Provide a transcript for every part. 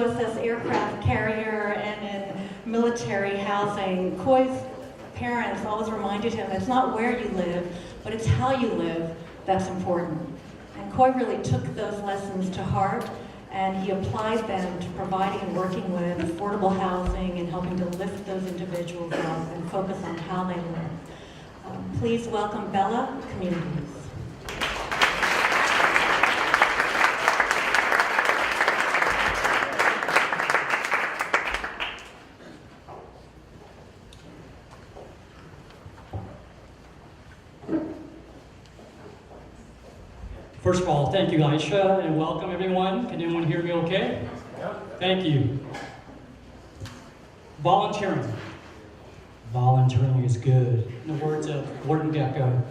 USS aircraft carrier and in military housing, Khoi's parents always reminded him it's not where you live, but it's how you live that's important. And Khoi really took those lessons to heart, and he applied them to providing and working with affordable housing and helping to lift those individuals up and focus on how they live. Please welcome Bella Communities. First of all, thank you, Aisha, and welcome everyone. Can anyone hear me okay? Yep. Thank you. Volunteering. Volunteering is good, in the words of Warden Gecko.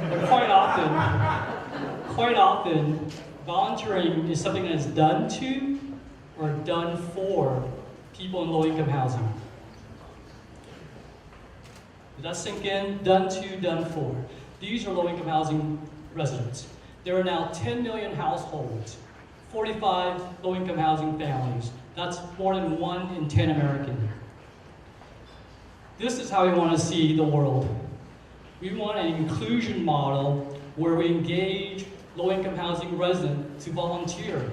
But quite often, volunteering is something that is done to or done for people in low-income housing. Did that sink in? Done to, done for. These are low-income housing residents. There are now 10 million households, 45 low-income housing families. That's more than 1 in 10 Americans. This is how we want to see the world. We want an inclusion model where we engage low-income housing residents to volunteer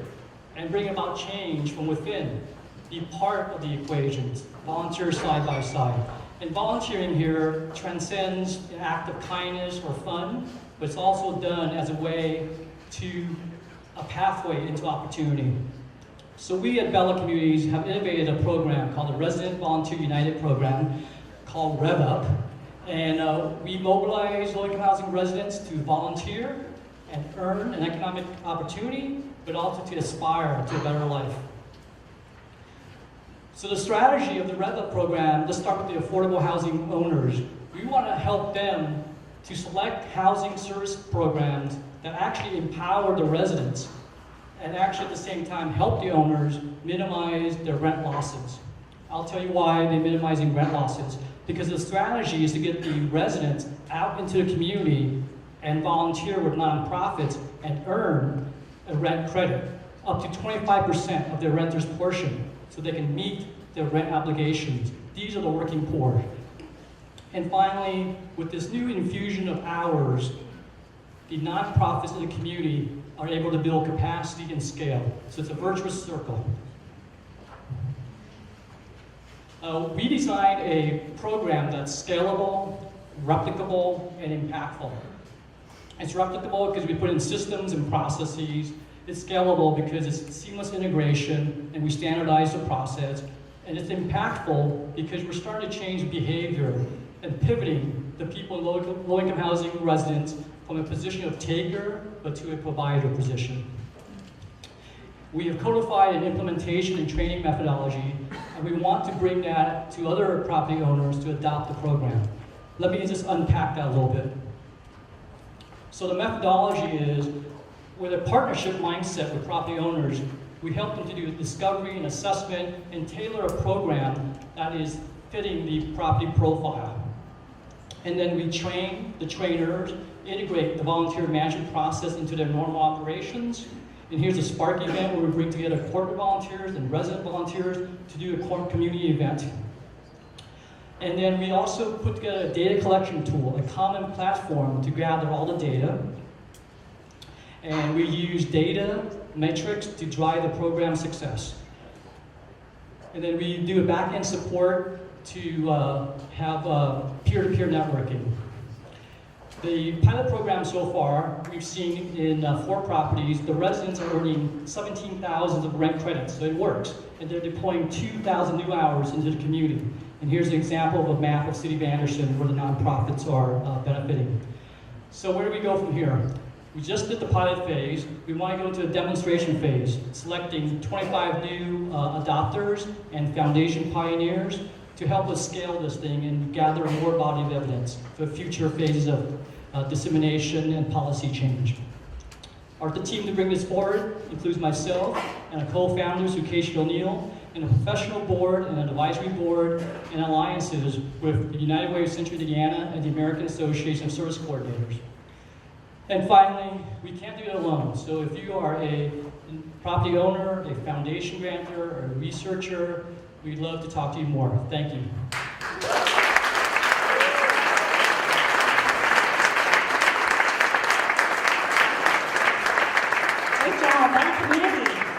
and bring about change from within, be part of the equations, volunteer side by side. And volunteering here transcends an act of kindness or fun, but it's also done as a way to a pathway into opportunity. So we at Bella Communities have innovated a program called the Resident Volunteer United Program, called Rev Up, and we mobilize low-income housing residents to volunteer and earn an economic opportunity, but also to aspire to a better life. So the strategy of the Rev Up program, let's start with the affordable housing owners. We want to help them to select housing service programs that actually empower the residents and actually at the same time help the owners minimize their rent losses. I'll tell you why they're minimizing rent losses. Because the strategy is to get the residents out into the community and volunteer with nonprofits and earn a rent credit, up to 25% of their renter's portion, so they can meet their rent obligations. These are the working poor. And finally, with this new infusion of hours, the nonprofits in the community are able to build capacity and scale. So it's a virtuous circle. We designed a program that's scalable, replicable, and impactful. It's replicable because we put in systems and processes. It's scalable because it's seamless integration and we standardize the process. And it's impactful because we're starting to change behavior and pivoting the people in low-income housing residents from a position of taker, but to a provider position. We have codified an implementation and training methodology, and we want to bring that to other property owners to adopt the program. Let me just unpack that a little bit. So the methodology is, with a partnership mindset with property owners, we help them to do discovery and assessment and tailor a program that is fitting the property profile. And then we train the trainers, integrate the volunteer management process into their normal operations. And here's a Spark event where we bring together corporate volunteers and resident volunteers to do a corporate community event. And then we also put together a data collection tool, a common platform to gather all the data. And we use data metrics to drive the program success. And then we do a back-end support to have peer-to-peer networking. The pilot program so far, we've seen in 4 properties, the residents are earning 17,000 of rent credits, so it works. And they're deploying 2,000 new hours into the community. And here's an example of a map of City of Anderson where the nonprofits are benefiting. So where do we go from here? We just did the pilot phase. We want to go to the demonstration phase, selecting 25 new adopters and foundation pioneers to help us scale this thing and gather more body of evidence for future phases of dissemination and policy change. The team to bring this forward includes myself and our co-founders, Sukesh O'Neill, and a professional board and an advisory board and alliances with the United Way of Central Indiana and the American Association of Service Coordinators. And finally, we can't do it alone. So if you are an property owner, a foundation grantor, or a researcher, we'd love to talk to you more. Thank you. Great job, and community.